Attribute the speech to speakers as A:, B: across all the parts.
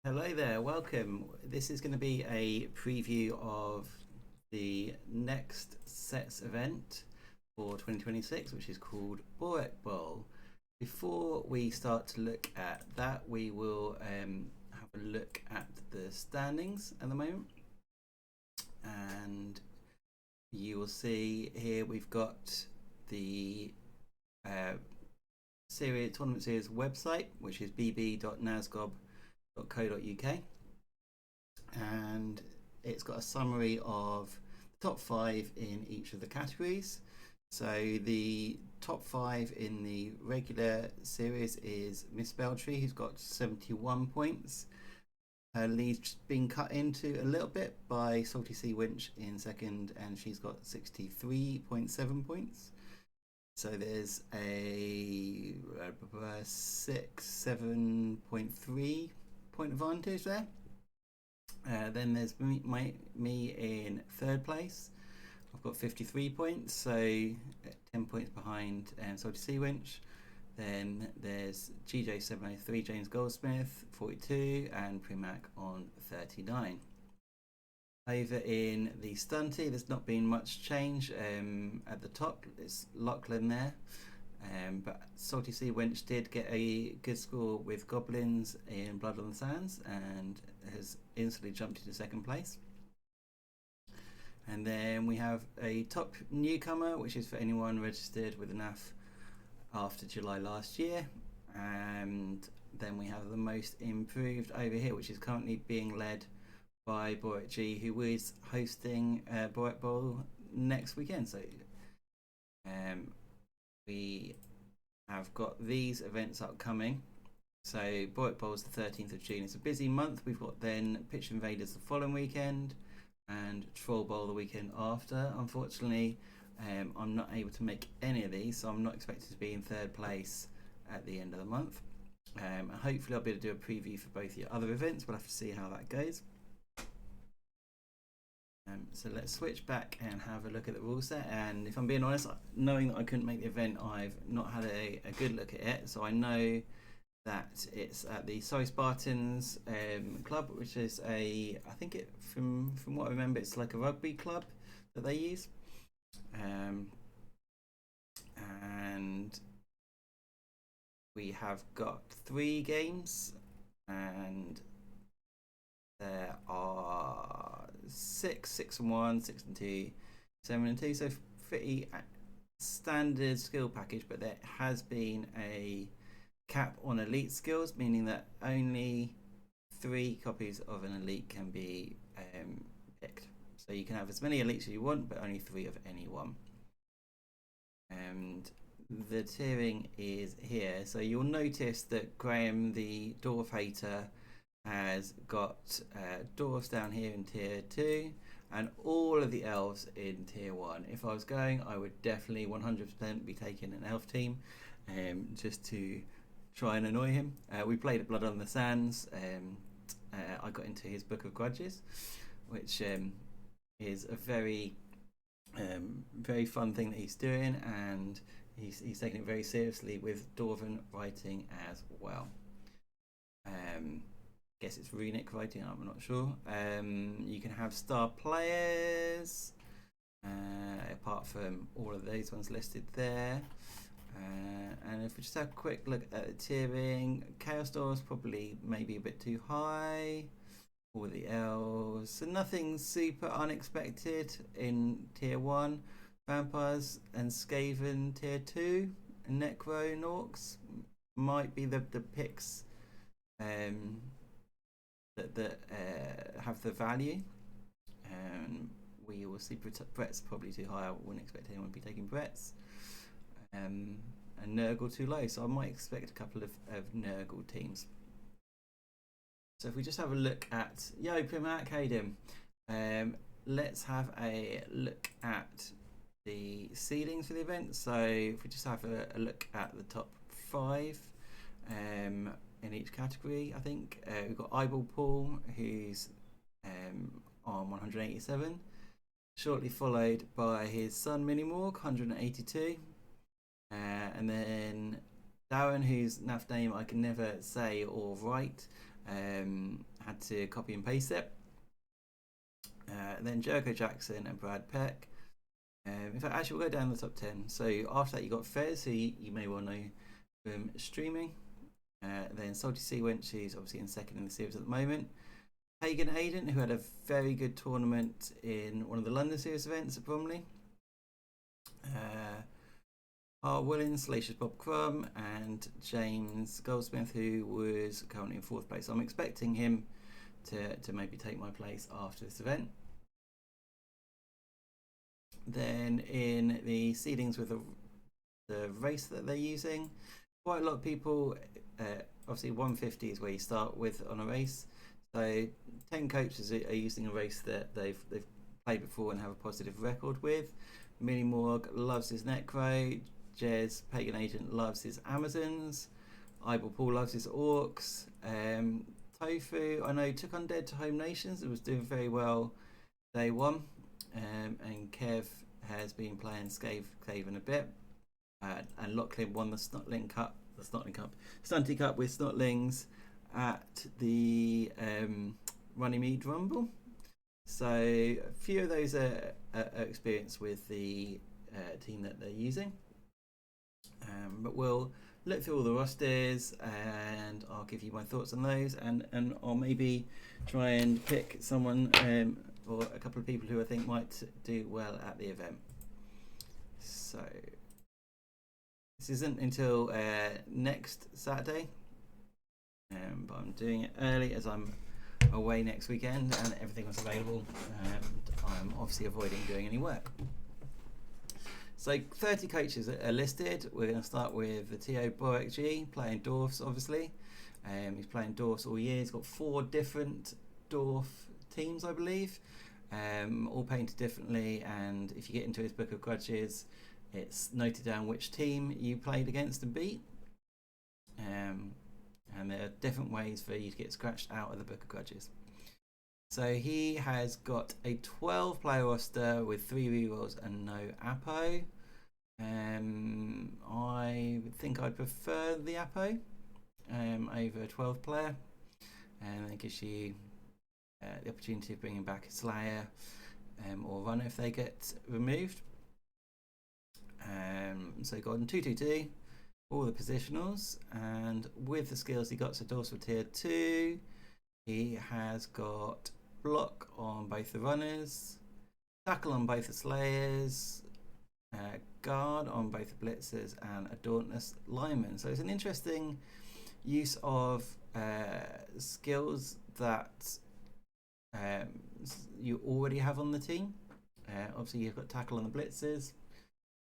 A: Hello there, welcome. This is going to be a preview of the next sets event for 2026, which is called Borek Bowl. Before we start to look at that, we will have a look at the standings at the moment. And you will see here we've got the tournament series website, which is bb.nasgob.co.uk, and it's got a summary of the top 5 in each of the categories. So the top 5 in the regular series is Miss Beltry, who's got 71 points. Her lead's been cut into a little bit by Salty Sea Winch in second, and she's got 63.7 points. So there's a 7.3 point advantage there. Then there's me in third place. I've got 53 points, so 10 points behind Salty Sea Winch. Then there's GJ703, James Goldsmith, 42, and Primac on 39. Over in the Stunty, there's not been much change. At the top, it's Lachlan there. But Salty Sea Wench did get a good score with Goblins in Blood on the Sands and has instantly jumped into second place. And then we have a top newcomer, which is for anyone registered with the NAF after July last year. And then we have the most improved over here, which is currently being led by Borek G, who is hosting Borek Bowl next weekend. So we have got these events upcoming. So Borek Bowl is the 13th of June. It's a busy month. We've got then Pitch Invaders the following weekend and Troll Bowl the weekend after. Unfortunately, I'm not able to make any of these, so I'm not expected to be in third place at the end of the month. Hopefully I'll be able to do a preview for both your other events. We'll have to see how that goes. So let's switch back and have a look at the rule set. And if I'm being honest, knowing that I couldn't make the event, I've not had a good look at it. So I know that it's at the Surrey Spartans club, which is I think it from what I remember, it's like a rugby club that they use. And we have got 3 games, and there are 6 and 1, 6 and 2, 7 and 2. So pretty standard skill package, but there has been a cap on elite skills, meaning that only 3 copies of an elite can be picked. So you can have as many elites as you want, but only 3 of any one. And the tiering is here. So you'll notice that Graham, the Dwarf Hater, has got dwarfs down here in tier 2 and all of the elves in tier 1. If I was going, I would definitely 100% be taking an elf team just to try and annoy him. We played at Blood on the Sands. I got into his Book of Grudges, which is a very fun thing that he's doing, and he's taking it very seriously with Dwarven writing as well. Guess it's runic writing, I'm not sure. You can have star players, apart from all of those ones listed there. And if we just have a quick look at the tiering, Chaos Doors probably maybe a bit too high. All the elves, so nothing super unexpected in tier 1. Vampires and Skaven tier 2. Necro and Orcs might be the picks that have the value. We will see Brett's probably too high. I wouldn't expect anyone to be taking Brett's. And Nurgle too low, so I might expect a couple of Nurgle teams. So if we just have a look at Primac, how you doing? Let's have a look at the seedings for the event. So if we just have a look at the top 5 in each category, I think we've got Eyeball Paul, who's on 187, shortly followed by his son Minimorg, 182, and then Darren, whose NAF name I can never say or write, Had to copy and paste it. Then Jericho Jackson and Brad Peck. In fact, actually, we'll go down the top 10. So after that, you got Fez, who you may well know from streaming. Then Salty Sea Wench, who's obviously in second in the series at the moment. Pagan Aiden, who had a very good tournament in one of the London Series events at Bromley. Willins, Salacious Bob Crumb, and James Goldsmith, who was currently in 4th place. So I'm expecting him to maybe take my place after this event. Then in the seedings with the race that they're using, quite a lot of people, obviously 150 is where you start with on a race. So 10 coaches are using a race that they've played before and have a positive record with. Mini Morg loves his Necro. Jez, Pagan Agent, loves his Amazons. Eyeball Paul loves his Orcs. Tofu, I know, took Undead to Home Nations. It was doing very well day one. And Kev has been playing Skaven a bit. And Lachlan won the Stunty Cup with Snotlings at the Runnymede Rumble. So a few of those are experienced with the team that they're using. But we'll look through all the rosters and I'll give you my thoughts on those, and I'll maybe try and pick someone or a couple of people who I think might do well at the event. So this isn't until next Saturday, but I'm doing it early as I'm away next weekend and everything was available, and I'm obviously avoiding doing any work. So 30 coaches are listed. We're going to start with the TO Borek G, playing Dwarfs obviously. He's playing Dwarfs all year. He's got 4 different Dwarf teams, I believe, all painted differently, and if you get into his Book of Grudges, it's noted down which team you played against and beat. And there are different ways for you to get scratched out of the Book of Grudges. So he has got a 12 player roster with 3 rerolls and no Apo. I think I'd prefer the Apo over a 12 player, and it gives you the opportunity of bringing back a Slayer or Runner if they get removed. So got on 222, all the positionals, and with the skills he got, so dorsal tier 2, he has got block on both the runners, tackle on both the slayers, guard on both the blitzers, and a dauntless lineman. So it's an interesting use of skills that you already have on the team. Obviously you've got tackle on the blitzers,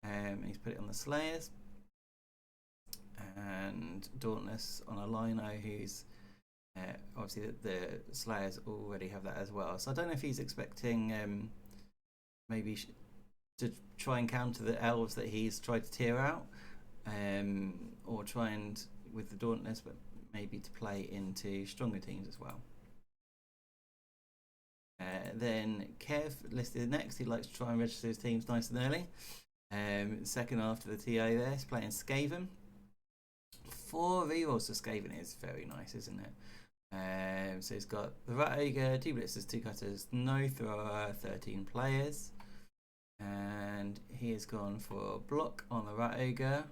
A: and he's put it on the slayers, and dauntless on a lino who's obviously the Slayers already have that as well. So I don't know if he's expecting maybe to try and counter the elves that he's tried to tear out, or try and with the Dauntless, but maybe to play into stronger teams as well. Then Kev listed next. He likes to try and register his teams nice and early. Second after the TA there, he's playing Skaven. 4 rerolls to Skaven is very nice, isn't it? So he's got the Rat Ogre, 2 blitzers, 2 cutters, no thrower, 13 players, and he has gone for block on the Rat Ogre,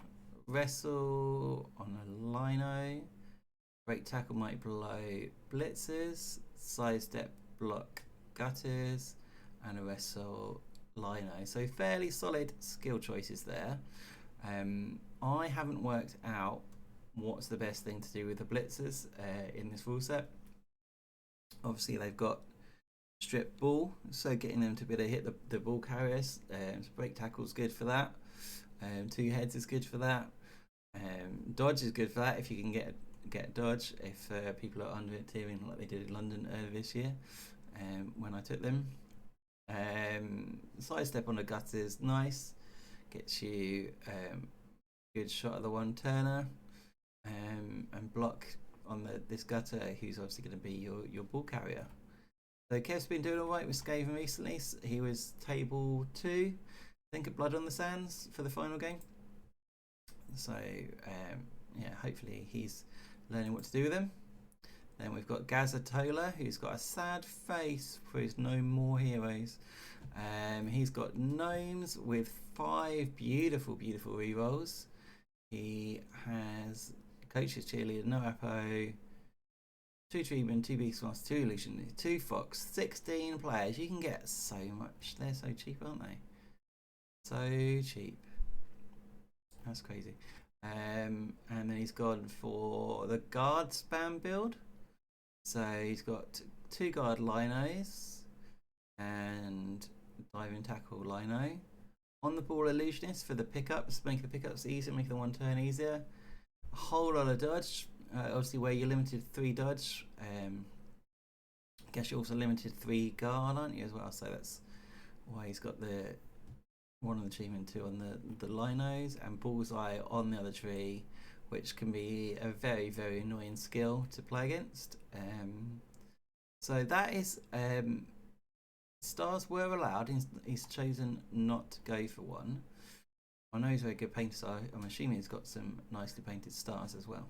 A: wrestle on a lino, break tackle might blow blitzers, sidestep block gutters, and a wrestle lino. So fairly solid skill choices there. I haven't worked out what's the best thing to do with the blitzers in this rule set. Obviously they've got strip ball, so getting them to be able to hit the ball carriers. So break tackle is good for that. 2 heads is good for that. Dodge is good for that if you can get dodge if people are under tiering like they did in London earlier this year when I took them. Sidestep on the gutter is nice, gets you good shot of the one turner. And block on this gutter, who's obviously going to be your ball carrier. So Kev's been doing alright with Skaven recently. He was table 2, I think, at Blood on the Sands for the final game. So yeah, hopefully he's learning what to do with him. Then we've got Gazatola, who's got a sad face for his No More Heroes. He's got gnomes with 5 beautiful, beautiful rerolls. He has Coach's Cheerleader, no Apo, 2 Treatment, 2 Beast Master, 2 Illusion, 2 Fox, 16 players. You can get so much. They're so cheap, aren't they? So cheap. That's crazy. And then he's gone for the guard spam build. So he's got 2 guard Linos and diving tackle Lino. On the ball illusionist for the pickups, make the pickups easier, make the 1 turn easier. A whole lot of dodge. Obviously, where you're limited 3 dodge. I guess you're also limited 3 guard, aren't you, as well? So that's why he's got the 1 on the achievement, 2 on the Linos, and Bullseye on the other tree, which can be a very, very annoying skill to play against. So that is stars were allowed. He's chosen not to go for one. I know he's a very good painter, so I'm assuming he's got some nicely painted stars as well.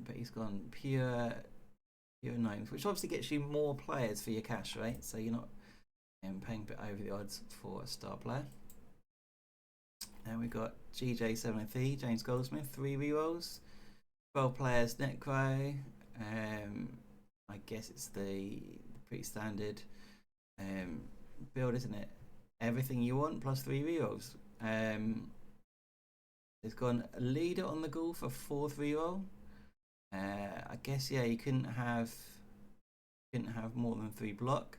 A: But he's gone pure gnomes, which obviously gets you more players for your cash, right? So you're not paying a bit over the odds for a star player. And we've got GJ73, James Goldsmith, 3 rerolls, 12 players, Necro. I guess it's the pretty standard build, isn't it? Everything you want plus 3 rerolls. It's gone a leader on the ghoul for 4th reroll. I guess you couldn't have more than 3 block,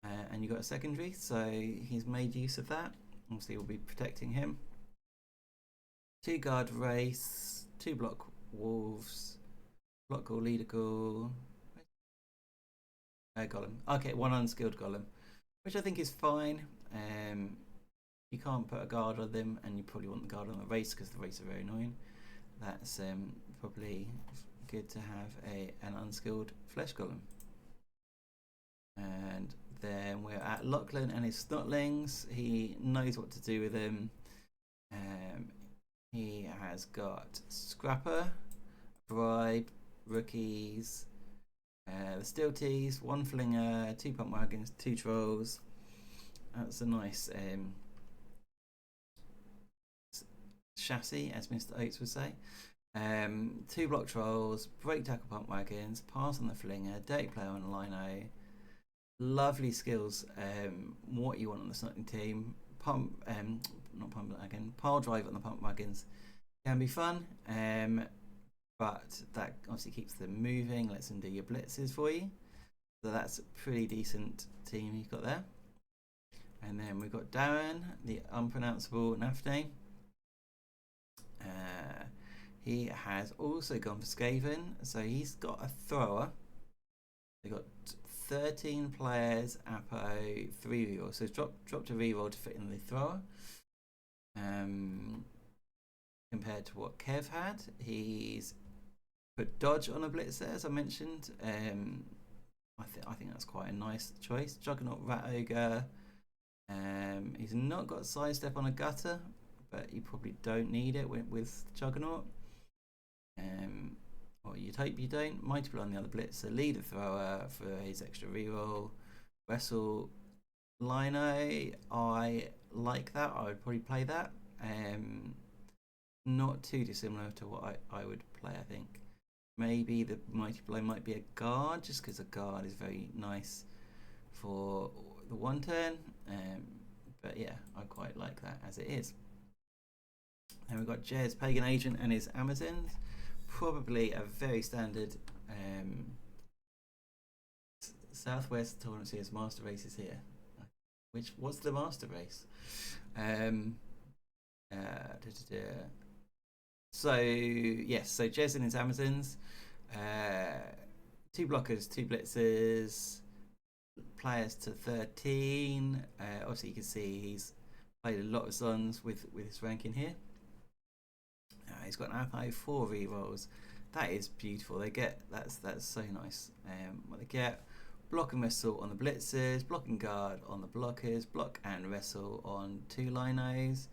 A: and you got a secondary, so he's made use of that. Obviously, we'll be protecting him. 2 guard race, 2 block wolves, block ghoul, leader ghoul. Golem. Okay, 1 unskilled golem, which I think is fine. You can't put a guard on them, and you probably want the guard on the race because the race are very annoying. That's probably good to have an unskilled flesh golem. And then we're at Lachlan and his snotlings. He knows what to do with them. He has got Scrapper, Bribe, Rookies, the Steel Tees, 1 Flinger, 2 Pump Wagons, 2 Trolls. That's a nice chassis, as Mr. Oates would say. 2 block Trolls, break tackle Pump Wagons, pass on the Flinger, dirty player on the Lino. Lovely skills. What you want on the snotting team. Not Pump Wagon, Pile Drive on the Pump Wagons can be fun. But that obviously keeps them moving, lets them do your blitzes for you. So that's a pretty decent team you've got there. And then we've got Darren, the unpronounceable Nafne. He has also gone for Skaven, so he's got a thrower. They've got 13 players, Apo, 3 reroll. So he's dropped a reroll to fit in the thrower. Compared to what Kev had, he's put dodge on a blitzer, as I mentioned. I think that's quite a nice choice. Juggernaut, Rat Ogre. He's not got sidestep on a gutter, but you probably don't need it with Juggernaut. Or you'd hope you don't. Mighty on the other blitzer, leader thrower for his extra reroll. Wrestle, Lino. I like that. I would probably play that. Not too dissimilar to what I would play, I think. Maybe the Mighty Blow might be a guard, just because a guard is very nice for the 1 turn. But yeah, I quite like that as it is. And we've got Jez, Pagan Agent, and his Amazons. Probably a very standard Southwest Tournament Series Master Races here. What's the Master Race? So yes, so Jez and his Amazons, 2 blockers, 2 blitzers, players to 13. Obviously, you can see he's played a lot of Sons with his ranking here. He's got an Apo, 4 rerolls. That is beautiful. They get that's so nice. What they get: block and wrestle on the blitzers, block and guard on the blockers, block and wrestle on 2 linos.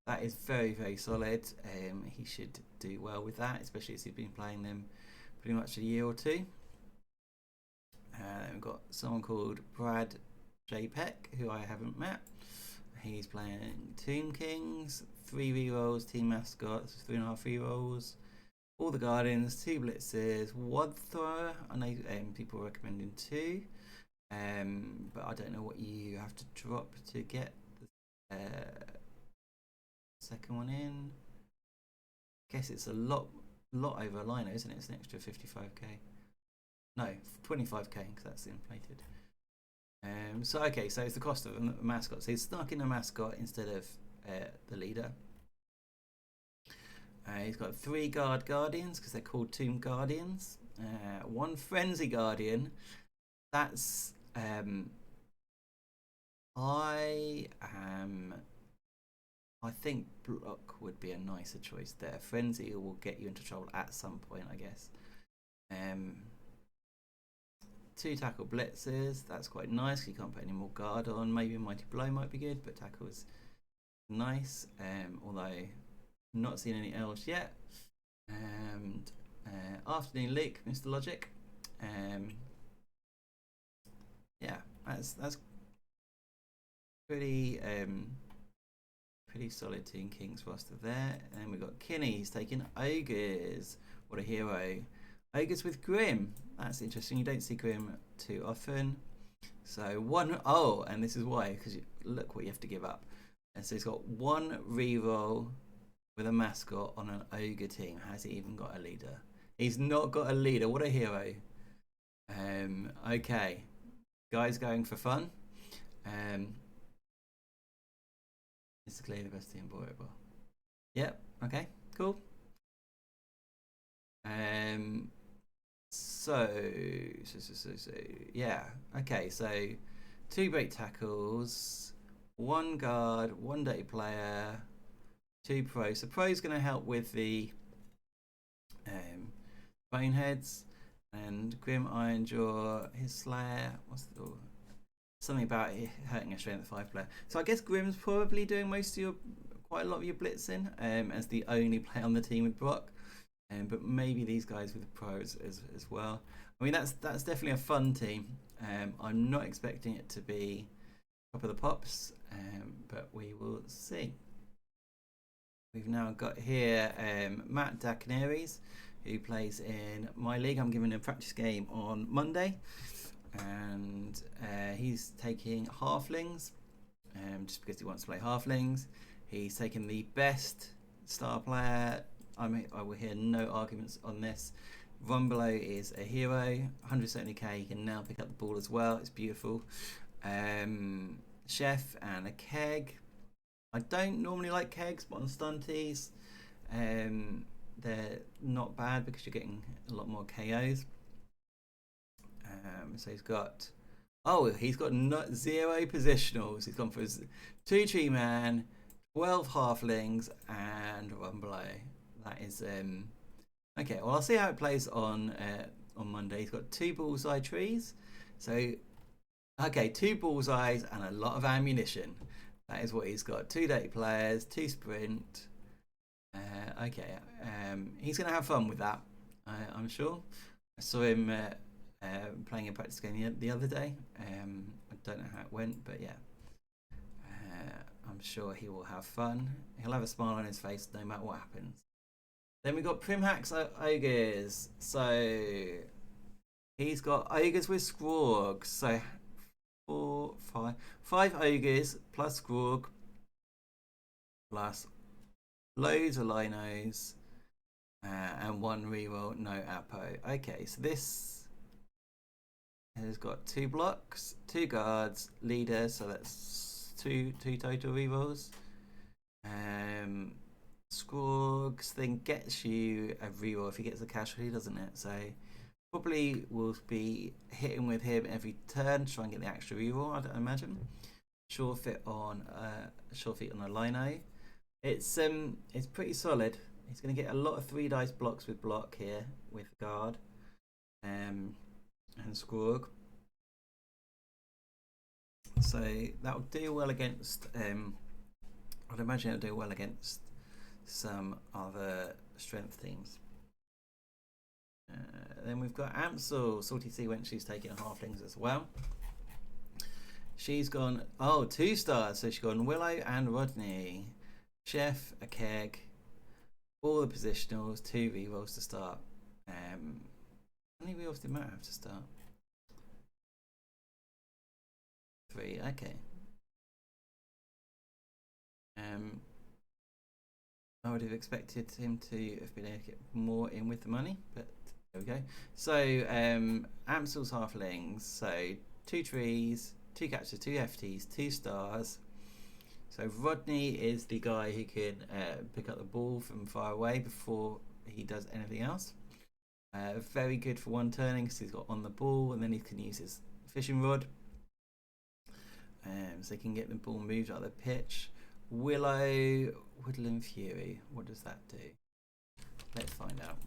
A: That is very, very solid. He should do well with that, especially as he's been playing them pretty much a year or two. Then we've got someone called Brad J. Peck, who I haven't met. He's playing Tomb Kings, 3 rerolls, team mascots, 3.5 rerolls, all the Guardians, 2 blitzes, 1 thrower. I know people are recommending 2, but I don't know what you have to drop to get the second one in. I guess it's a lot over a liner, isn't it? It's an extra 55k. No, 25k because that's inflated. So okay, so it's the cost of a mascot. So he's stuck in a mascot instead of the leader. He's got 3 guardians because they're called Tomb Guardians. 1 Frenzy Guardian. That's I think Block would be a nicer choice there. Frenzy will get you into trouble at some point, I guess. 2 tackle blitzes, that's quite nice. You can't put any more guard on. Maybe Mighty Blow might be good, but tackle is nice. Although not seen any elves yet. And Afternoon Luke, Mr. Logic. Yeah, that's pretty solid Team Kings roster there. And we've got Kinney, he's taking Ogres. What a hero. Ogres with Grim. That's interesting. You don't see Grim too often. So and this is why, because look what you have to give up. And so he's got 1 reroll with a mascot on an Ogre team. Has he even got a leader? He's not got a leader. What a hero. Okay. Guys going for fun. This is clearly the best team Borek Bowl. Yep. Okay. Cool. So yeah. Okay. So 2 break tackles, 1 guard, 1 dirty player, 2 pro. So pro's going to help with the boneheads and Grim Ironjaw. His Slayer. What's the something about it hurting a strength 5 player. So I guess Grim's probably doing quite a lot of your blitzing as the only player on the team with Brock. But maybe these guys with the pros as well. I mean, that's definitely a fun team. I'm not expecting it to be top of the pops, but we will see. We've now got here Matt Dacaneres, who plays in my league. I'm giving a practice game on Monday, and he's taking halflings just because he wants to play halflings. He's taken the best star player. I will hear no arguments on this. Rumbelow is a hero, 170k. He can now pick up the ball as well. It's beautiful. Chef and a keg. I don't normally like kegs, but on stunties, they're not bad because you're getting a lot more KOs. So he's got 0 positionals. He's gone for his 2 tree man, 12 halflings, and Rumbelow. That is okay. Well, I'll see how it plays on Monday. He's got 2 bullseye trees, so okay, 2 bullseyes and a lot of ammunition. That is what he's got. 2 dirty players, 2 sprint. Okay, he's gonna have fun with that. I'm sure. I saw him playing a practice game the other day. I don't know how it went, but yeah. I'm sure he will have fun. He'll have a smile on his face no matter what happens. Then we've got Primhax Ogres. So he's got Ogres with Scrog. So 5 Ogres plus Scrog plus loads of Linos and 1 reroll, no Apo. Okay, so this has got 2 blocks, 2 guards, leader, so that's two total rerolls. Scrogs then gets you a reroll if he gets a casualty, doesn't it? So probably will be hitting with him every turn to try and get the extra reroll, I'd imagine. Sure feet on a lino. It's pretty solid. He's going to get a lot of 3 dice blocks with block here with guard and Scrog. So that will do well against. I'd imagine it'll do well against some other strength teams. Then we've got Amsel, Salty Sea Wench. She's taking a halflings as well. She's gone 2 stars, so she's gone Willow and Rodney, Chef, a keg, all the positionals, 2 rerolls to start. How many rerolls did Matt have to start? 3. Okay. I would have expected him to have been able to get more in with the money, but there we go. So Amsel's halflings, so 2 trees, 2 catches, 2 FTs, 2 stars. So Rodney is the guy who can pick up the ball from far away before he does anything else. Very good for one turning because he's got on the ball, and then he can use his fishing rod. So he can get the ball moved out of the pitch. Willow, Woodland Fury. What does that do? Let's find out.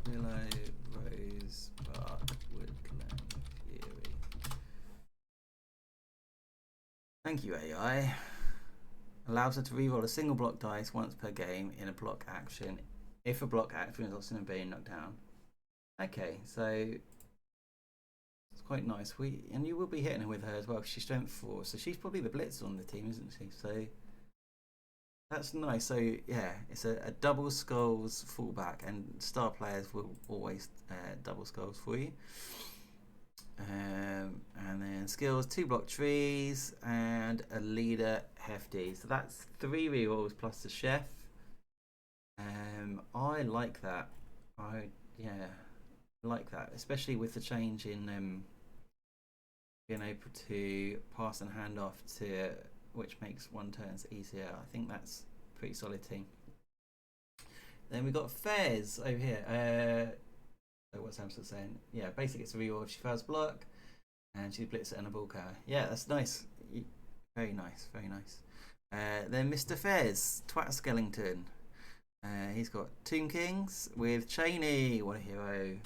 A: Willow, Rose, Bark, Woodland Fury. Thank you, AI. Allows her to reroll a single block dice once per game in a block action if a block action results in a being knocked down. Okay, so it's quite nice. And you will be hitting her with her as well because she's strength 4, so she's probably the blitz on the team, isn't she? So that's nice. So yeah, it's a double skulls fullback, and star players will always double skulls for you. And then skills, 2 block trees, and a leader hefty. So that's 3 rerolls plus the chef. I like that. I like that, especially with the change in being able to pass and hand off to, which makes one turns easier. I think that's a pretty solid team. Then we got Fez over here. So what's Hamster saying? Yeah, basically it's a reroll if she fails block, and she blitz it and a ball carrier. Yeah, that's nice. Very nice, very nice. Then Mr. Fez, Twat Skellington. He's got Tomb Kings with Cheney. What a hero.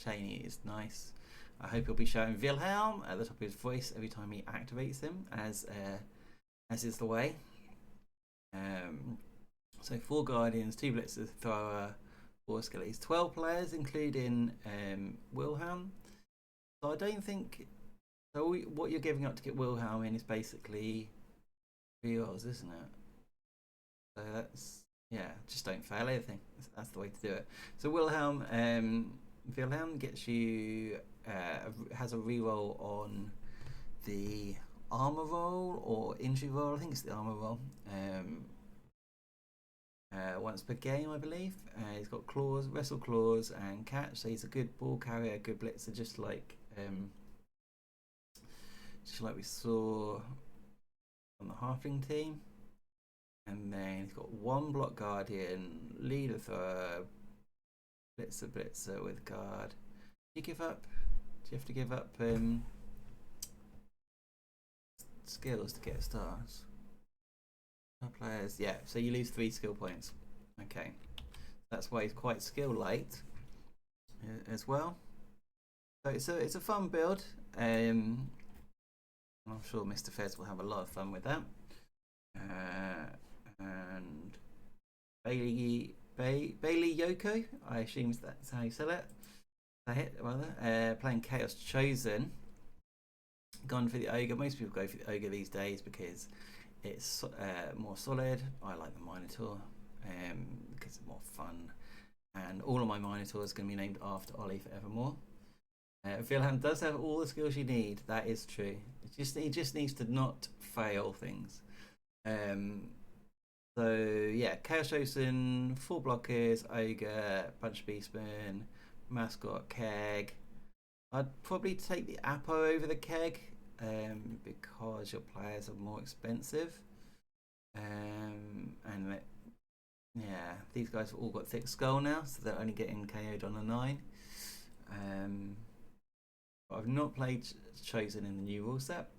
A: Cheney is nice. I hope he'll be showing Wilhelm at the top of his voice every time he activates him, as is the way. So 4 Guardians, 2 Blitzers, Thrower, 4 Skellies, 12 players, including Wilhelm. So I don't think. So what you're giving up to get Wilhelm in is basically rerolls, isn't it? So that's, yeah, just don't fail anything. That's the way to do it. So Wilhelm gets you has a reroll on the armor roll or injury roll. I think it's the armor roll. Once per game, I believe. He's got claws, wrestle claws, and catch. So he's a good ball carrier, good blitzer, just like we saw on the halfling team. And then he's got 1 block guardian, leader thrower, blitzer with guard. Do you give up? Do you have to give up skills to get stars? Players, yeah. So you lose 3 skill points. Okay, that's why he's quite skill light as well. So it's a fun build. I'm sure Mr. Fez will have a lot of fun with that. And Bailey Yoko, I assume that's how you sell it. Playing Chaos Chosen. Gone for the ogre. Most people go for the ogre these days because it's more solid. I like the Minotaur because it's more fun, and all of my Minotaurs are going to be named after Ollie forevermore. Wilhelm does have all the skills you need. That is true. He just needs to not fail things. So yeah, Chaos Chosen, 4 blockers, ogre, bunch of beastmen, mascot, keg. I'd probably take the Apo over the keg because your players are more expensive. Yeah, these guys have all got thick skull now, so they're only getting KO'd on a 9. But I've not played Chosen in the new rule set.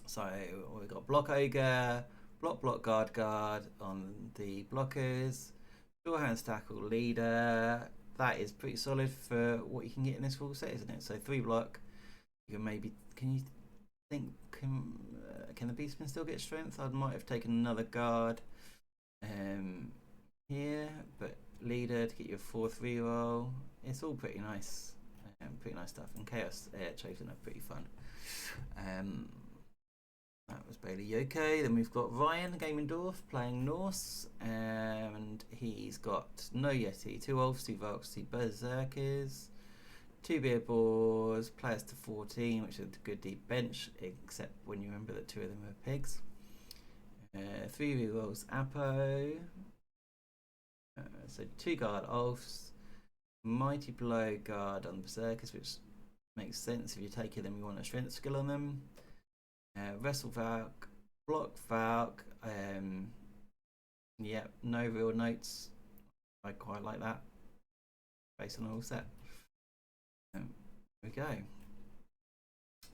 A: So we've got block ogre, block guard on the blockers, sure hands tackle leader. That is pretty solid for what you can get in this rule set, isn't it? So 3 block. You can maybe, can you think, can the beastman still get strength? I might have taken another guard here, but leader to get you a 4/3 roll. It's all pretty nice. Pretty nice stuff. And Chaos Chosen are pretty fun. That was Bailey Yoko. Then we've got Ryan Gamendorf playing Norse, and he's got no Yeti, 2 Wolves, 2 Volks, 2 Berserkers, 2 Beer Boars, players to 14, which is a good deep bench, except when you remember that 2 of them are pigs. 3 rerolls Apo, so 2 guard Ulfs, Mighty Blow guard on Berserkers, which makes sense if you're taking them, you want a strength skill on them. Wrestle Valk, Block Valk, yeah, no real notes. I quite like that based on the rule set. There we go.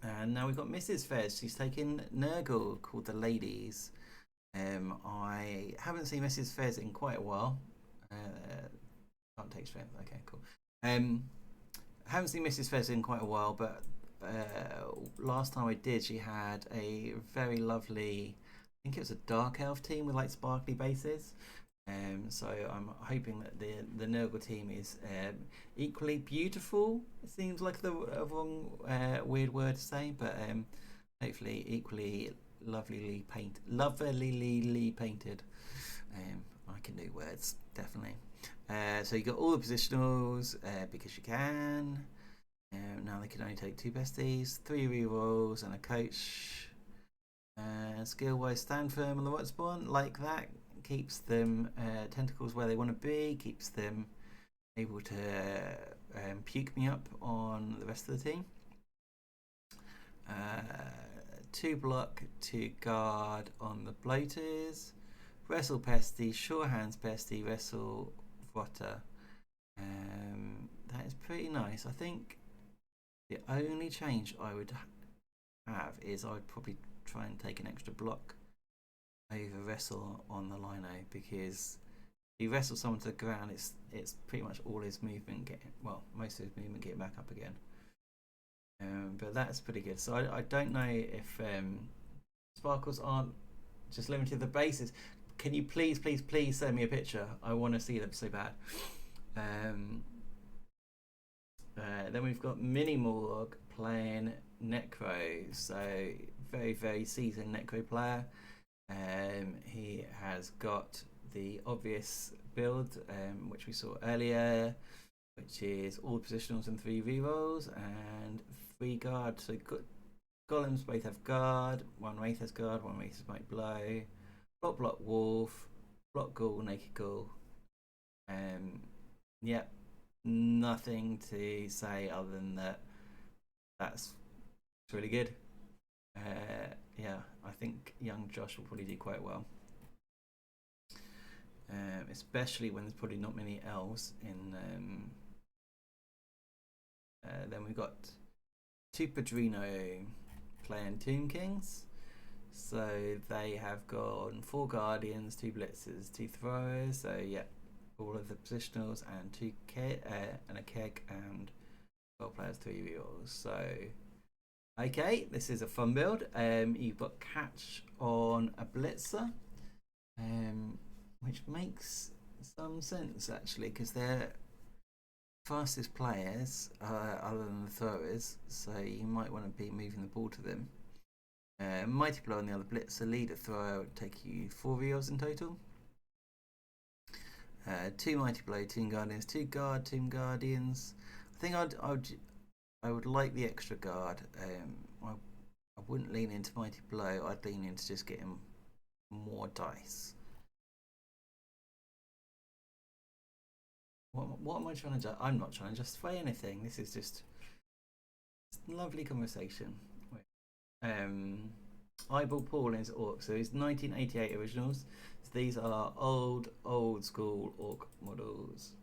A: And now we've got Mrs. Fez. She's taken Nurgle, called the Ladies. I haven't seen Mrs. Fez in quite a while. Can't take strength. Okay, cool. Haven't seen Mrs. Fez in quite a while, but last time I did, she had a very lovely, I think it was a dark elf team with like sparkly bases. So I'm hoping that the Nurgle team is equally beautiful. It seems like the wrong weird word to say, but hopefully equally lovelily painted. I can do words, definitely. So you got all the positionals because you can. Now they can only take 2 besties, 3 rerolls, and a coach. Skill wise, stand firm on the right spawn, like that. Keeps them tentacles where they want to be, keeps them able to puke me up on the rest of the team. 2 block, 2 guard on the bloaters. Wrestle Pesty, Sure Hands Pesty, Wrestle Rotter. That is pretty nice. I think the only change I would have is I would probably try and take an extra block over wrestle on the lino, because if you wrestle someone to the ground, it's pretty much all his movement getting, well, most of his movement getting back up again. But that's pretty good. So I don't know if sparkles aren't just limited to the bases. Can you please send me a picture? I want to see them so bad. Then we've got Mini Morlog playing Necro. So very seasoned Necro player. He has got the obvious build, which we saw earlier, which is all positionals and 3 rerolls and 3 guard. So golems both have guard. 1 wraith has guard, 1 wraith has might blow. Block wolf, block ghoul, naked ghoul. Yep, nothing to say other than that's really good. Yeah, I think young Josh will probably do quite well, especially when there's probably not many elves in. Then we've got 2 Padrino playing Tomb Kings. So they have gone 4 Guardians, 2 Blitzers, 2 Throwers. So yeah, all of the positionals and 2 and a keg and 12 players, 3 rerolls. So okay, this is a fun build. You've got catch on a Blitzer, which makes some sense actually, because they're fastest players other than the throwers, so you might want to be moving the ball to them. Mighty Blow on the other Blitzer, leader thrower would take you 4 reels in total. 2 Mighty Blow, Tomb Guardians, 2 guard, Tomb Guardians. I think I would like the extra guard. I wouldn't lean into Mighty Blow. I'd lean into just getting more dice. What am I trying to do? I'm not trying to justify anything. This is just lovely conversation. Eyeball Paul is Orc, so he's 1988 originals. So these are old school Orc models.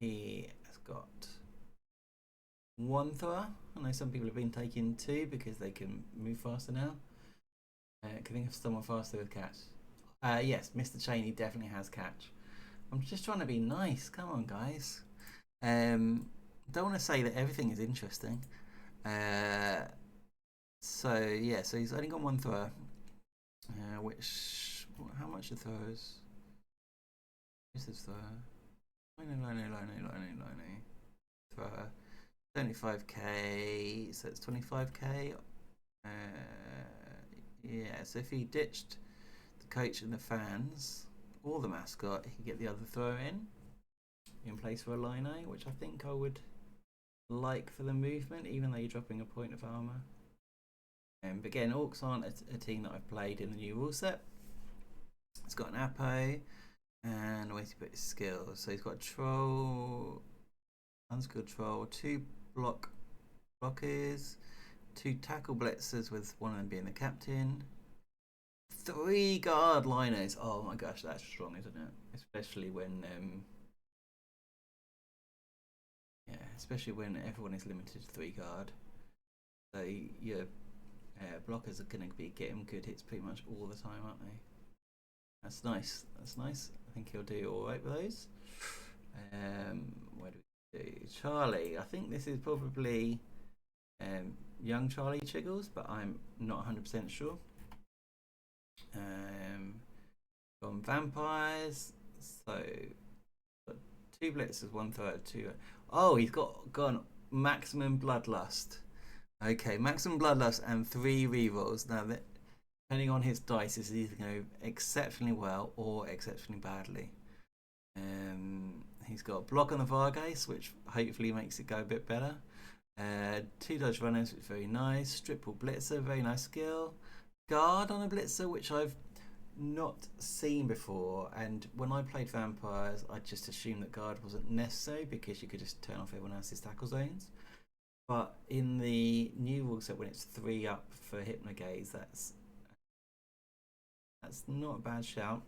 A: He has got 1 thrower. I know some people have been taking 2 because they can move faster now. Can think of someone faster with catch. Yes, Mr. Cheney definitely has catch. I'm just trying to be nice. Come on, guys. Don't want to say that everything is interesting. So yeah, so he's only got 1 thrower, which, how much are throwers? This is the thrower. 75k, so it's 25k. Yeah, so if he ditched the coach and the fans or the mascot, he could get the other thrower in place for a lino, which I think I would like for the movement, even though you're dropping a point of armor. But again, Orcs aren't a team that I've played in the new rule set. It's got an Apo and a way to put his skills. So he's got a troll, unskilled troll, 2 blockers, 2 tackle blitzers with one of them being the captain, 3 guard liners. Oh my gosh, that's strong, isn't it? Especially when especially when everyone is limited to 3 guard. So your blockers are going to be getting good hits pretty much all the time, aren't they? That's nice. That's nice. I think he'll do all right with those. Where do we do? Charlie. I think this is probably young Charlie Chiggles, but I'm not 100% sure. On vampires, so 2 blitzers, 1 third, 2. Oh, he's gone maximum bloodlust. Okay, maximum bloodlust and 3 rerolls. Now that, depending on his dice, is either going exceptionally well or exceptionally badly. He's got block on the Vargas, which hopefully makes it go a bit better. 2 dodge runners, which is very nice. Triple blitzer, very nice skill. Guard on a blitzer, which I've not seen before, and when I played vampires I just assumed that guard wasn't necessary because you could just turn off everyone else's tackle zones. But in the new rule set, when it's 3 up for Hypnogaze, that's not a bad shout.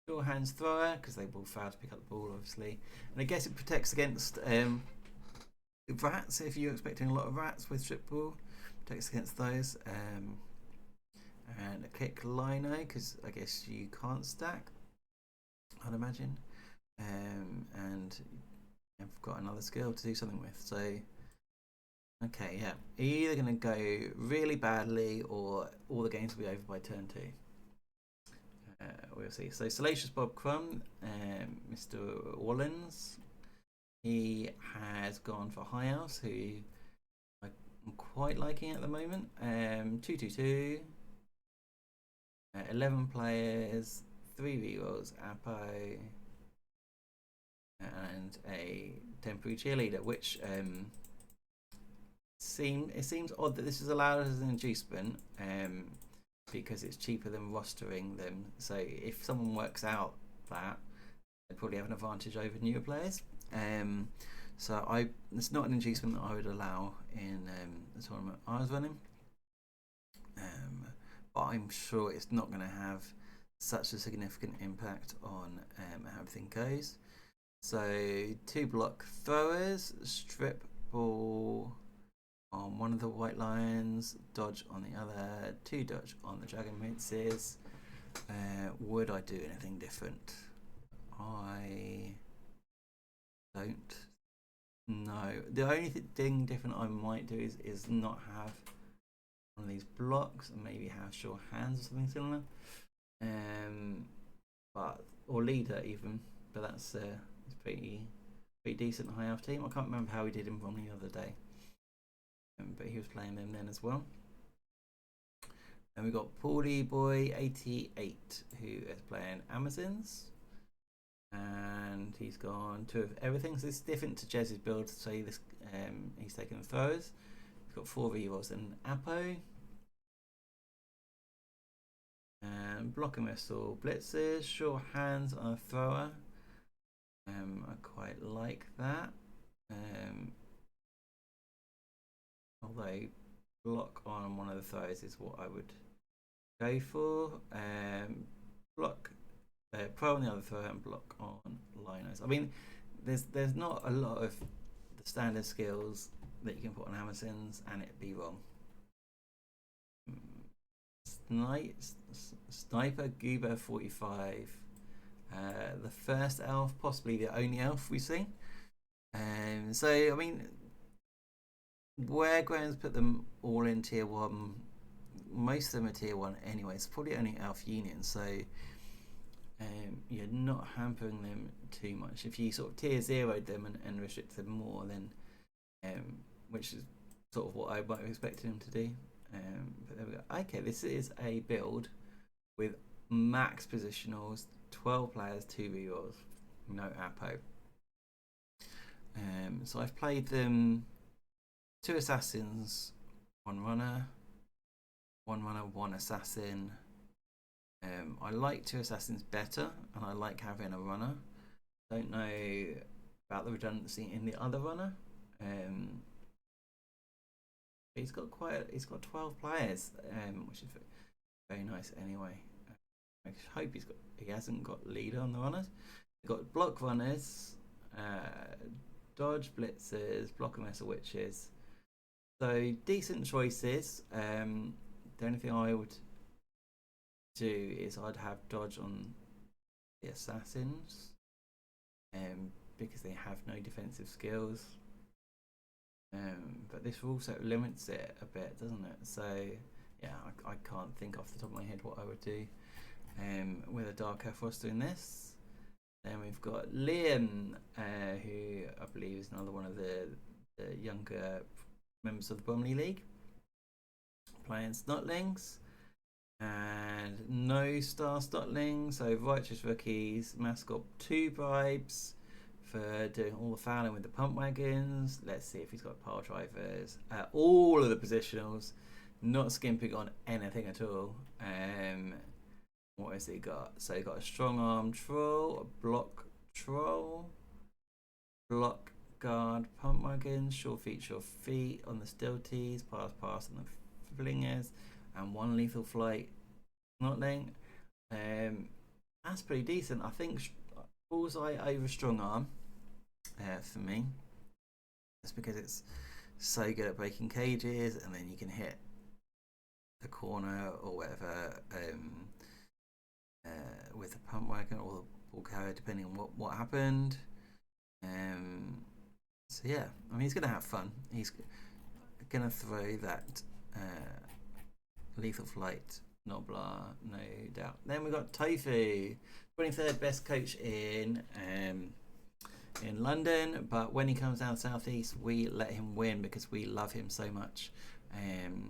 A: Sure hands thrower, because they will fail to pick up the ball, obviously. And I guess it protects against rats, if you're expecting a lot of rats with triple. Protects against those. And a kick lino, because I guess you can't stack, I'd imagine. And I've got another skill to do something with. So, okay, yeah. Either going to go really badly or all the games will be over by turn 2. We'll see. So Salacious Bob Crumb, Mr. Wallens, he has gone for High House, who I'm quite liking at the moment. 222, 11 players, 3 rerolls, Apo, and a temporary cheerleader, which it seems odd that this is allowed as an inducement. Because it's cheaper than rostering them. So if someone works out that, they probably have an advantage over newer players. So it's not an inducement that I would allow in the tournament I was running. But I'm sure it's not going to have such a significant impact on how everything goes. So 2 block throwers, strip ball on one of the white lions, dodge on the other, 2 dodge on the dragon princes. Would I do anything different? I don't know. The only thing different I might do is not have one of these blocks and maybe have sure hands or something similar. Or leader even, but that's pretty decent high elf team. I can't remember how we did him from the other day. But he was playing them then as well. And we got Paulie Boy 88, who is playing Amazons, and he's gone 2 of everything. So this is different to Jez's build. So he's taken the throwers. He's got 4 rerolls and Apo, and block and whistle blitzers, sure hands on a thrower. I quite like that. Although block on one of the throws is what I would go for. Block pro on the other throw and block on linos. I mean, there's not a lot of the standard skills that you can put on Amazons and it'd be wrong. Sniper Goober 45, the first elf, possibly the only elf we see. So I mean, where Graham's put them all in tier 1, most of them are tier 1 anyway. It's probably only Elf Union, so you're not hampering them too much. If you sort of tier zeroed them and restrict them more, then which is sort of what I might have expected him to do. But there we go. Okay, this is a build with max positionals, 12 players, 2 rerolls, no Apo. So I've played them 2 assassins, 1 runner, 1 assassin. I like 2 assassins better, and I like having a runner. Don't know about the redundancy in the other runner. He's got 12 players, which is very nice anyway. I hope he hasn't got leader on the runners. He's got block runners, dodge blitzers, block and wrestle witches. So decent choices. The only thing I would do is I'd have dodge on the assassins, because they have no defensive skills. But this also limits it a bit, doesn't it? So yeah, I can't think off the top of my head what I would do with a Dark Elf doing this. Then we've got Liam, who I believe is another one of the younger members of the Bromley League, playing Snotlings. And no star Snotlings, so righteous rookies. Mascot 2 bribes for doing all the fouling with the pump wagons. Let's see if he's got pile drivers. All of the positionals, not skimping on anything at all. What has he got? So he got a strong arm troll, a block troll, block guard pump wagons, sure feet on the stilties, pass on the flingers, and 1 lethal flight Snotling. That's pretty decent. I think bullseye over strong arm for me. That's because it's so good at breaking cages, and then you can hit the corner or whatever with the pump wagon or the ball carrier, depending on what happened. So yeah, I mean, he's gonna have fun. He's gonna throw that lethal flight Noblar, no doubt. Then we got Tofu, 23rd best coach in London, but when he comes down southeast, we let him win because we love him so much.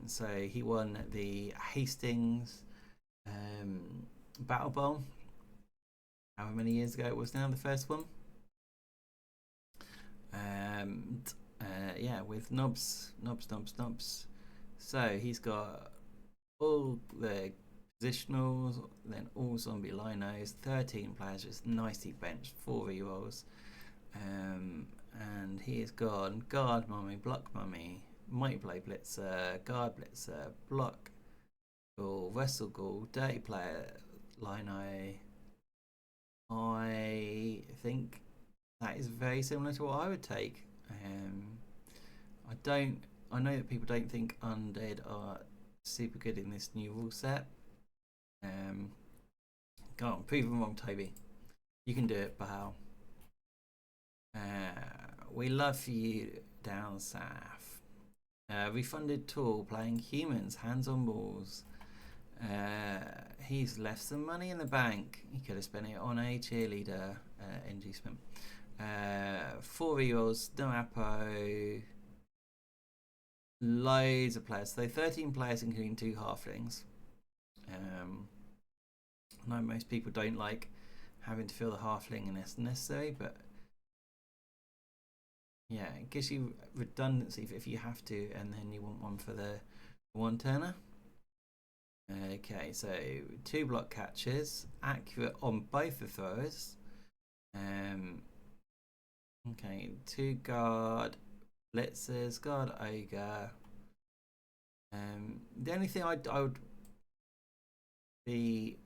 A: So he won the Hastings Battle Bowl. However many years ago it was now, the first one. Yeah, with knobs. So he's got all the positionals, then all zombie linos, 13 players, just nicely benched, 4 rerolls. And he has gone guard mummy, block mummy, mighty play blitzer, guard blitzer, block ghoul, wrestle ghoul, dirty player lino. I think that is very similar to what I would take. I know that people don't think undead are super good in this new rule set. Go on, prove them wrong, Toby. You can do it, Bahal. We love you down south. Refunded tool playing humans, hands on balls. He's left some money in the bank. He could have spent it on a cheerleader, NG Smith. 4 rerolls, no Apo. Loads of players. So 13 players, including 2 halflings. I know most people don't like having to fill the halfling unless necessary, but yeah, it gives you redundancy if you have to, and then you want one for the 1 turner. Okay, so 2 block catches, accurate on both the throwers. Okay, 2 guard blitzers, guard ogre. The only thing I would be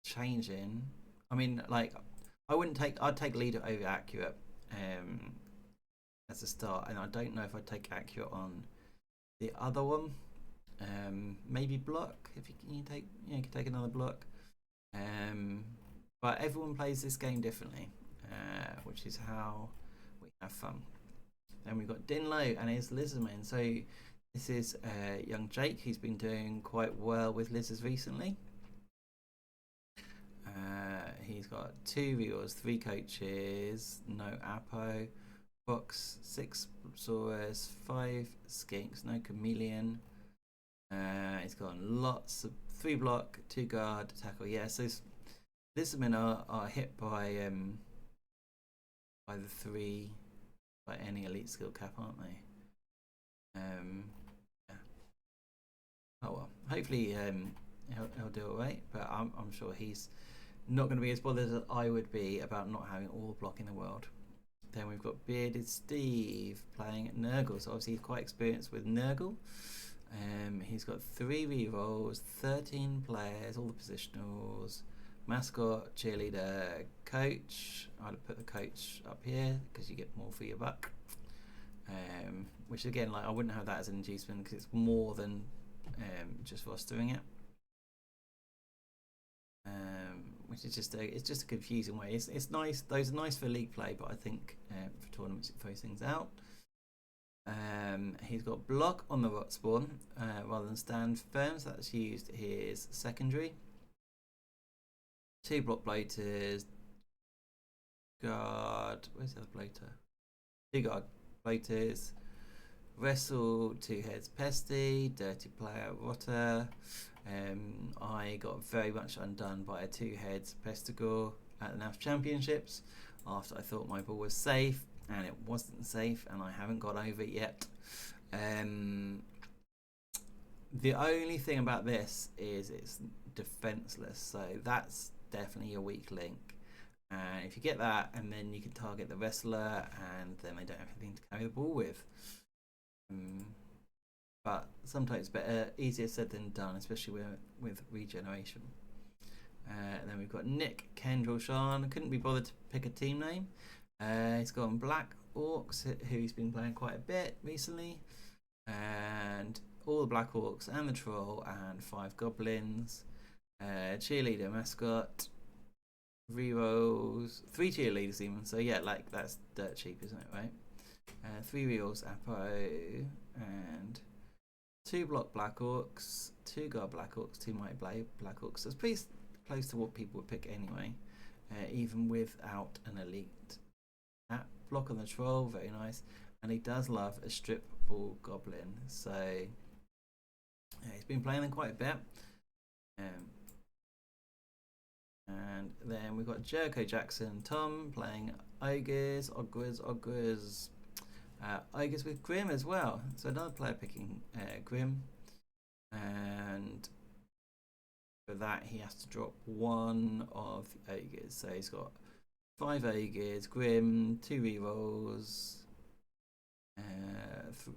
A: changing, I mean, like, I'd take leader over accurate as a start, and I don't know if I'd take accurate on the other one. Maybe block if you can take another block. But everyone plays this game differently, which is how we have fun. Then we've got Dinlow and his Lizardman. So this is young Jake, who's been doing quite well with lizards recently. he's got 2 reels, 3 coaches, no Apo, box, 6 Saurus, 5 Skinks, no Chameleon. He's got lots of 3 block, 2 guard, tackle. Yeah, so Lisbon are hit by the 3 by any elite skill cap, aren't they? Yeah. Oh well, hopefully he'll do it right, but I'm sure he's not going to be as bothered as I would be about not having all block in the world. Then we've got Bearded Steve playing Nurgle, so obviously he's quite experienced with Nurgle. He's got 3 rerolls, 13 players, all the positionals, mascot, cheerleader, coach. I'd put the coach up here because you get more for your buck. Which again, like I wouldn't have that as an inducement because it's more than just rostering it. Which is just a confusing way. It's nice. Those are nice for league play, but I think for tournaments it throws things out. He's got block on the rot spawn rather than stand firm, so that's used his secondary. 2 block bloaters, guard. Where's the other bloater? 2 guard bloaters. Wrestle, 2 heads pesty, dirty player rotter. I got very much undone by a 2 heads pestigore at the NAF Championships after I thought my ball was safe, and it wasn't safe, and I haven't got over it yet. The only thing about this is it's defenseless, so that's definitely a weak link. And if you get that, and then you can target the wrestler, and then they don't have anything to carry the ball with. But sometimes better, easier said than done, especially with regeneration. Then we've got Nick Kendall Shan. Couldn't be bothered to pick a team name. He's gone Black Orcs, who he's been playing quite a bit recently, and all the Black Orcs and the Troll and 5 Goblins, cheerleader, mascot, rerolls, 3 cheerleaders even. So yeah, like that's dirt cheap, isn't it, right? 3 rerolls, Apo, and 2 block Black Orcs, 2 guard Black Orcs, 2 mighty Black Orcs. So it's pretty close to what people would pick anyway, even without an elite. Block on the Troll, very nice. And he does love a strip ball Goblin, so yeah, he's been playing them quite a bit. And then we've got Jericho Jackson Tom playing Ogres with Grim as well. So another player picking Grim, and for that he has to drop 1 of the Ogres. So he's got 5 Ogres, Grim, 2 rerolls,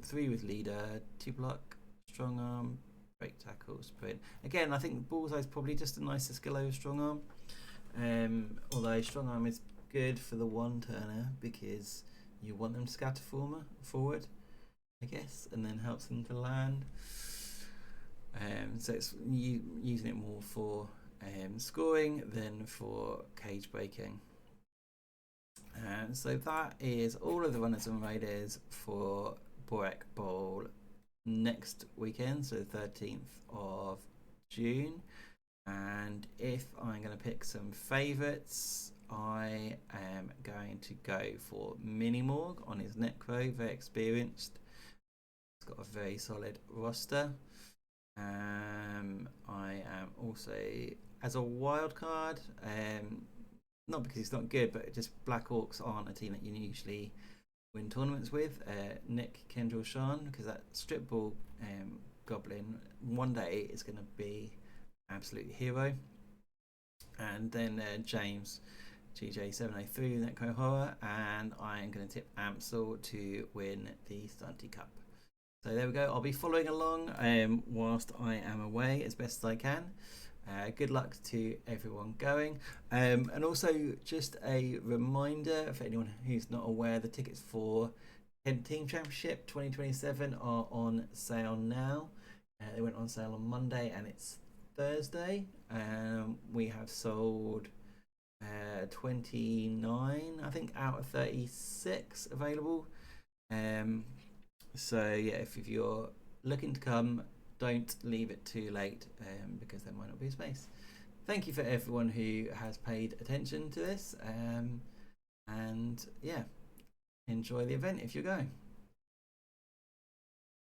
A: 3 with leader, 2 block, strong arm, break tackle, sprint. Again, I think Bullseye is probably just a nicer skill over strong arm. Although strong arm is good for the 1-turner because you want them to scatter forward, I guess, and then helps them to land. So it's using it more for scoring than for cage breaking. So that is all of the runners and raiders for Borek Bowl next weekend, so 13th of June. And if I'm going to pick some favourites, I am going to go for Minimorg on his Necro, very experienced. He's got a very solid roster. I am also, as a wild card, not because he's not good, but just Black Orcs aren't a team that you usually win tournaments with. Nick Kendall Shan, because that strip ball Goblin one day is going to be absolute hero. And then James GJ703 Netco Horror, and I am going to tip Amsel to win the Stunty Cup. So there we go. I'll be following along whilst I am away as best as I can. Good luck to everyone going. And also just a reminder for anyone who's not aware, the tickets for Kent Team Championship 2027 are on sale now. They went on sale on Monday and it's Thursday. We have sold 29, I think, out of 36 available. So yeah, if you're looking to come, don't leave it too late because there might not be space. thank you for everyone who has paid attention to this. And yeah, enjoy the event if you're going.